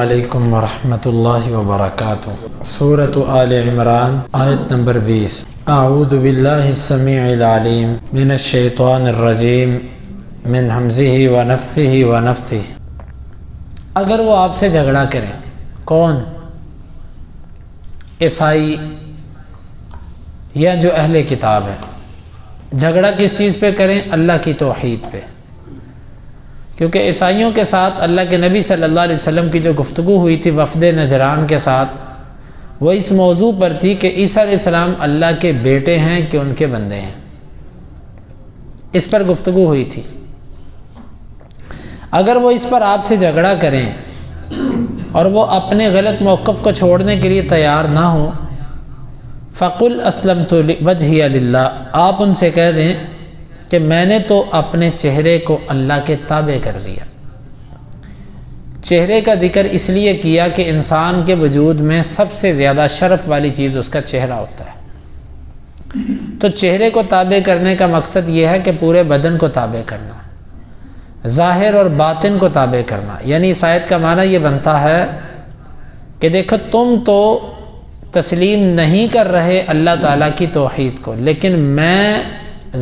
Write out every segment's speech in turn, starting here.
علیکم ورحمۃ اللہ وبرکاتہ۔ سورۃ آل عمران آیت نمبر 20۔ اعوذ باللہ السمیع العلیم من الشیطان الرجیم من ہمزہ ونفخہ ونفثہ۔ اگر وہ آپ سے جھگڑا کریں، کون؟ عیسائی یا جو اہل کتاب ہے۔ جھگڑا کس چیز پہ کریں؟ اللہ کی توحید پہ، کیونکہ عیسائیوں کے ساتھ اللہ کے نبی صلی اللہ علیہ وسلم کی جو گفتگو ہوئی تھی وفد نجران کے ساتھ، وہ اس موضوع پر تھی کہ عیسیٰ علیہ السلام اللہ کے بیٹے ہیں کہ ان کے بندے ہیں، اس پر گفتگو ہوئی تھی۔ اگر وہ اس پر آپ سے جھگڑا کریں اور وہ اپنے غلط موقف کو چھوڑنے کے لیے تیار نہ ہوں، فَقُلْ أَسْلَمْتُ وَجْهِيَ لِلَّهِ، آپ ان سے کہہ دیں کہ میں نے تو اپنے چہرے کو اللہ کے تابع کر دیا۔ چہرے کا ذکر اس لیے کیا کہ انسان کے وجود میں سب سے زیادہ شرف والی چیز اس کا چہرہ ہوتا ہے، تو چہرے کو تابع کرنے کا مقصد یہ ہے کہ پورے بدن کو تابع کرنا، ظاہر اور باطن کو تابع کرنا۔ یعنی اس آیت کا معنی یہ بنتا ہے کہ دیکھو تم تو تسلیم نہیں کر رہے اللہ تعالیٰ کی توحید کو، لیکن میں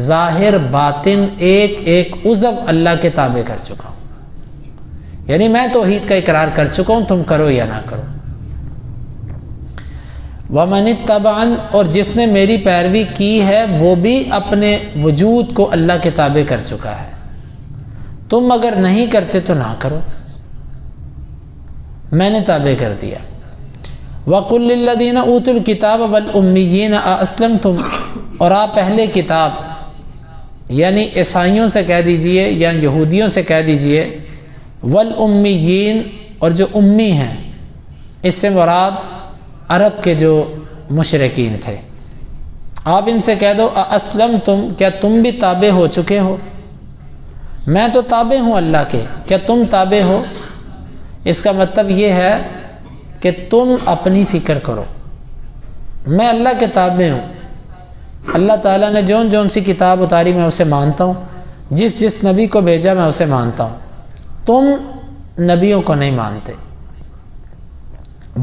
ظاہر باطن ایک ایک عضو اللہ کے تابع کر چکا ہوں، یعنی میں توحید کا اقرار کر چکا ہوں، تم کرو یا نہ کرو۔ وَمَنِ اتَّبَعَنِ، اور جس نے میری پیروی کی ہے وہ بھی اپنے وجود کو اللہ کے تابع کر چکا ہے، تم اگر نہیں کرتے تو نہ کرو، میں نے تابع کر دیا۔ وَقُلْ لِلَّذِينَ أُوتُوا الْكِتَابَ وَالْأُمِّيِّينَ أَأَسْلَمْتُمْ، اور آپ پہلے کتاب یعنی عیسائیوں سے کہہ دیجئے یا یہودیوں سے کہہ دیجئے، والأمیین، اور جو امی ہیں، اس سے مراد عرب کے جو مشرکین تھے، آپ ان سے کہہ دو اَأَسْلَمْتُمْ، کیا تم بھی تابع ہو چکے ہو؟ میں تو تابع ہوں اللہ کے، کیا تم تابع ہو؟ اس کا مطلب یہ ہے کہ تم اپنی فکر کرو، میں اللہ کے تابع ہوں، اللہ تعالیٰ نے جون سی کتاب اتاری میں اسے مانتا ہوں، جس نبی کو بھیجا میں اسے مانتا ہوں، تم نبیوں کو نہیں مانتے،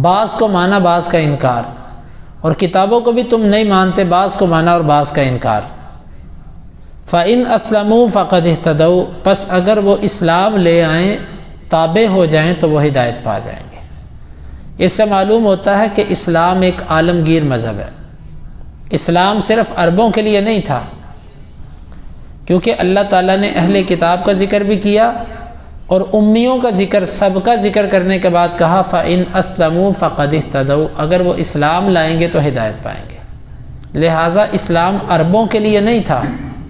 بعض کو مانا بعض کا انکار، اور کتابوں کو بھی تم نہیں مانتے، بعض کو مانا اور بعض کا انکار۔ فَإِنْ أَسْلَمُوا فَقَدْ اهْتَدَوْا، پس اگر وہ اسلام لے آئیں، تابع ہو جائیں تو وہ ہدایت پا جائیں گے۔ اس سے معلوم ہوتا ہے کہ اسلام ایک عالمگیر مذہب ہے، اسلام صرف عربوں کے لیے نہیں تھا، کیونکہ اللہ تعالیٰ نے اہل کتاب کا ذکر بھی کیا اور امیوں کا ذکر، سب کا ذکر کرنے کے بعد کہا فَإِنْ أَسْلَمُوا فَقَدْ اهْتَدَوْا، اگر وہ اسلام لائیں گے تو ہدایت پائیں گے۔ لہٰذا اسلام عربوں کے لیے نہیں تھا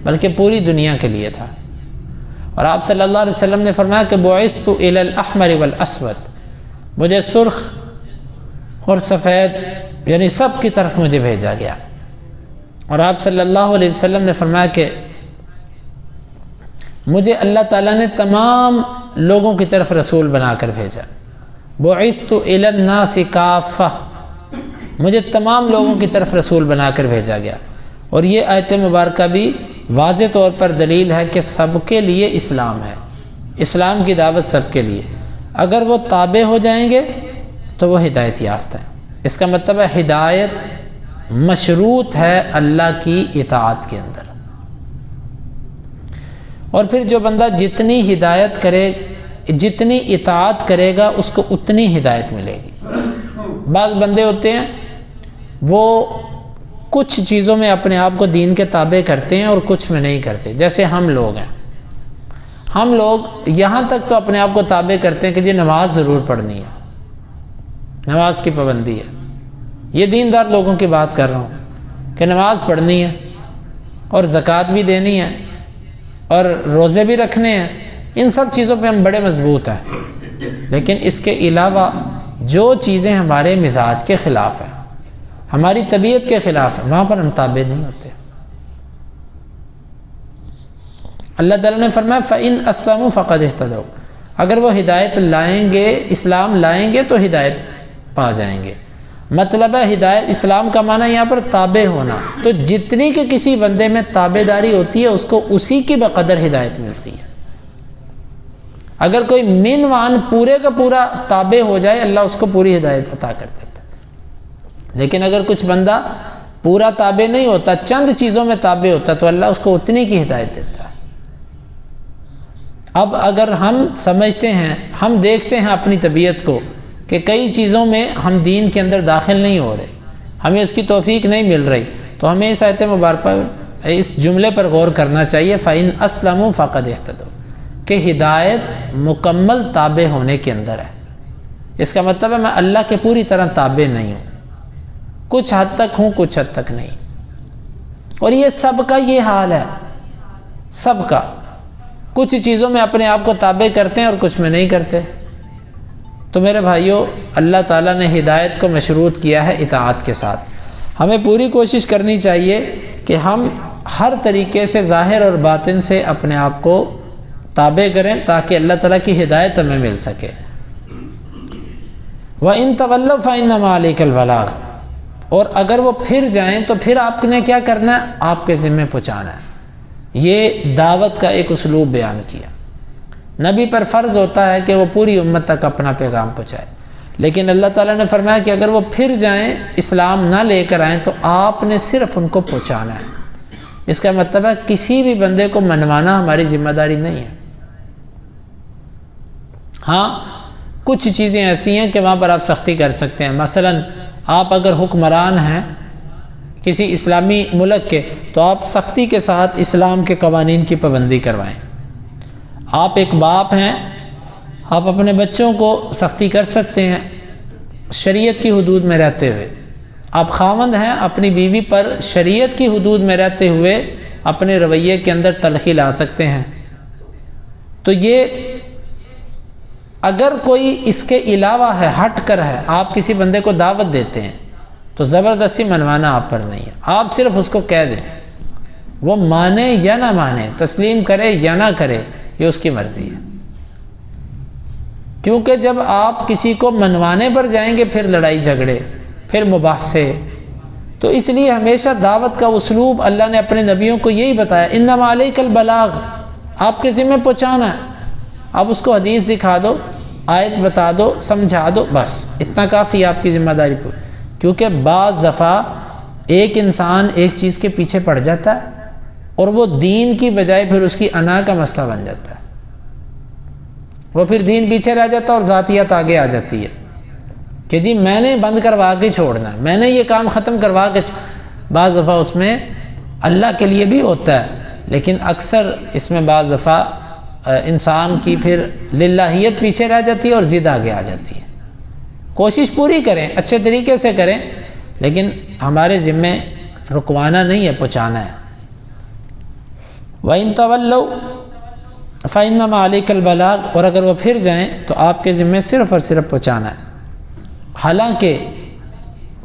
بلکہ پوری دنیا کے لیے تھا، اور آپ صلی اللہ علیہ وسلم نے فرمایا کہ بُعِثْتُ إِلَى الْأَحْمَرِ وَالْأَسْوَدِ، مجھے سرخ اور سفید یعنی سب کی طرف مجھے بھیجا گیا۔ اور آپ صلی اللہ علیہ وسلم نے فرمایا کہ مجھے اللہ تعالیٰ نے تمام لوگوں کی طرف رسول بنا کر بھیجا، بُعِثْتُ إِلَى النَّاسِ كَافَّةً، مجھے تمام لوگوں کی طرف رسول بنا کر بھیجا گیا۔ اور یہ آیت مبارکہ بھی واضح طور پر دلیل ہے کہ سب کے لیے اسلام ہے، اسلام کی دعوت سب کے لیے، اگر وہ تابع ہو جائیں گے تو وہ ہدایت یافتہ ہے۔ اس کا مطلب ہے ہدایت مشروط ہے اللہ کی اطاعت کے اندر، اور پھر جو بندہ جتنی ہدایت کرے، جتنی اطاعت کرے گا اس کو اتنی ہدایت ملے گی۔ بعض بندے ہوتے ہیں وہ کچھ چیزوں میں اپنے آپ کو دین کے تابع کرتے ہیں اور کچھ میں نہیں کرتے، جیسے ہم لوگ ہیں، ہم لوگ یہاں تک تو اپنے آپ کو تابع کرتے ہیں کہ جی نماز ضرور پڑھنی ہے، نماز کی پابندی ہے، یہ دیندار لوگوں کی بات کر رہا ہوں کہ نماز پڑھنی ہے اور زکوٰۃ بھی دینی ہے اور روزے بھی رکھنے ہیں، ان سب چیزوں پہ ہم بڑے مضبوط ہیں، لیکن اس کے علاوہ جو چیزیں ہمارے مزاج کے خلاف ہیں، ہماری طبیعت کے خلاف ہے، وہاں پر ہم تابع نہیں ہوتے۔ اللہ تعالیٰ نے فرمایا فَإِنْ أَسْلَمُوا فَقَدْ اهْتَدَوْا، اگر وہ ہدایت لائیں گے، اسلام لائیں گے تو ہدایت پا جائیں گے۔ مطلب ہے ہدایت، اسلام کا معنی یہاں پر تابع ہونا، تو جتنی کہ کسی بندے میں تابع داری ہوتی ہے اس کو اسی کی بقدر ہدایت ملتی ہے۔ اگر کوئی من وان پورے کا پورا تابع ہو جائے اللہ اس کو پوری ہدایت عطا کر دیتا ہے، لیکن اگر کچھ بندہ پورا تابع نہیں ہوتا، چند چیزوں میں تابع ہوتا، تو اللہ اس کو اتنی کی ہدایت دیتا ہے۔ اب اگر ہم سمجھتے ہیں، ہم دیکھتے ہیں اپنی طبیعت کو کہ کئی چیزوں میں ہم دین کے اندر داخل نہیں ہو رہے، ہمیں اس کی توفیق نہیں مل رہی، تو ہمیں اس آیت مبارکہ اس جملے پر غور کرنا چاہیے، فَإِنْ أَسْلَمُوا فَقَدْ اهْتَدَوْا، کہ ہدایت مکمل تابع ہونے کے اندر ہے۔ اس کا مطلب ہے میں اللہ کے پوری طرح تابع نہیں ہوں، کچھ حد تک ہوں، کچھ حد تک نہیں، اور یہ سب کا یہ حال ہے، سب کا۔ کچھ چیزوں میں اپنے آپ کو تابع کرتے ہیں اور کچھ میں نہیں کرتے۔ تو میرے بھائیوں، اللہ تعالیٰ نے ہدایت کو مشروط کیا ہے اطاعت کے ساتھ۔ ہمیں پوری کوشش کرنی چاہیے کہ ہم ہر طریقے سے ظاہر اور باطن سے اپنے آپ کو تابع کریں تاکہ اللہ تعالیٰ کی ہدایت ہمیں مل سکے۔ وَإِن تَوَلَّوْا فَإِنَّمَا عَلَيْكَ الْبَلَاغُ، اور اگر وہ پھر جائیں تو پھر آپ نے کیا کرنا ہے؟ آپ کے ذمہ پہنچانا ہے۔ یہ دعوت کا ایک اسلوب بیان کیا۔ نبی پر فرض ہوتا ہے کہ وہ پوری امت تک اپنا پیغام پہنچائے، لیکن اللہ تعالیٰ نے فرمایا کہ اگر وہ پھر جائیں، اسلام نہ لے کر آئیں، تو آپ نے صرف ان کو پہنچانا ہے۔ اس کا مطلب ہے کسی بھی بندے کو منوانا ہماری ذمہ داری نہیں ہے۔ ہاں، کچھ چیزیں ایسی ہیں کہ وہاں پر آپ سختی کر سکتے ہیں۔ مثلا آپ اگر حکمران ہیں کسی اسلامی ملک کے، تو آپ سختی کے ساتھ اسلام کے قوانین کی پابندی کروائیں۔ آپ ایک باپ ہیں، آپ اپنے بچوں کو سختی کر سکتے ہیں شریعت کی حدود میں رہتے ہوئے۔ آپ خاوند ہیں، اپنی بیوی پر شریعت کی حدود میں رہتے ہوئے اپنے رویے کے اندر تلخی لا سکتے ہیں۔ تو یہ اگر کوئی اس کے علاوہ ہے، ہٹ کر ہے، آپ کسی بندے کو دعوت دیتے ہیں تو زبردستی منوانا آپ پر نہیں ہے۔ آپ صرف اس کو کہہ دیں، وہ مانے یا نہ مانے، تسلیم کرے یا نہ کرے، یہ اس کی مرضی ہے۔ کیونکہ جب آپ کسی کو منوانے پر جائیں گے پھر لڑائی جھگڑے، پھر مباحثے، تو اس لیے ہمیشہ دعوت کا اسلوب اللہ نے اپنے نبیوں کو یہی بتایا، انما علیک البلاغ، آپ کے ذمہ پہنچانا ہے۔ آپ اس کو حدیث دکھا دو، آیت بتا دو، سمجھا دو، بس اتنا کافی آپ کی ذمہ داری پر۔ کیونکہ بعض دفعہ ایک انسان ایک چیز کے پیچھے پڑ جاتا ہے اور وہ دین کی بجائے پھر اس کی انا کا مسئلہ بن جاتا ہے، وہ پھر دین پیچھے رہ جاتا ہے اور ذاتیت آگے آ جاتی ہے کہ جی میں نے بند کروا کے چھوڑنا ہے، میں نے یہ کام ختم کروا کے بعض دفعہ اس میں اللہ کے لیے بھی ہوتا ہے، لیکن اکثر اس میں بعض دفعہ انسان کی پھر للہیت پیچھے رہ جاتی ہے اور ضد آگے آ جاتی ہے۔ کوشش پوری کریں، اچھے طریقے سے کریں، لیکن ہمارے ذمے رکوانا نہیں ہے، پہنچانا ہے۔ وَإِن تَوَلَّوْا فَإِنَّمَا عَلَيْكَ الْبَلَاغُ، اور اگر وہ پھر جائیں تو آپ کے ذمے صرف اور صرف پہنچانا ہے۔ حالانکہ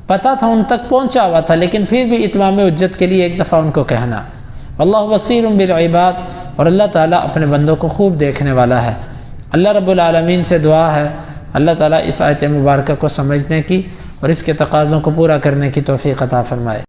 پتہ تھا، ان تک پہنچا ہوا تھا، لیکن پھر بھی اتمام حجت کے لیے ایک دفعہ ان کو کہنا۔ واللہ بصیر بالعباد، اور اللہ تعالیٰ اپنے بندوں کو خوب دیکھنے والا ہے۔ اللہ رب العالمین سے دعا ہے اللہ تعالیٰ اس آیت مبارکہ کو سمجھنے کی اور اس کے تقاضوں کو پورا کرنے کی توفیق عطا فرمائے۔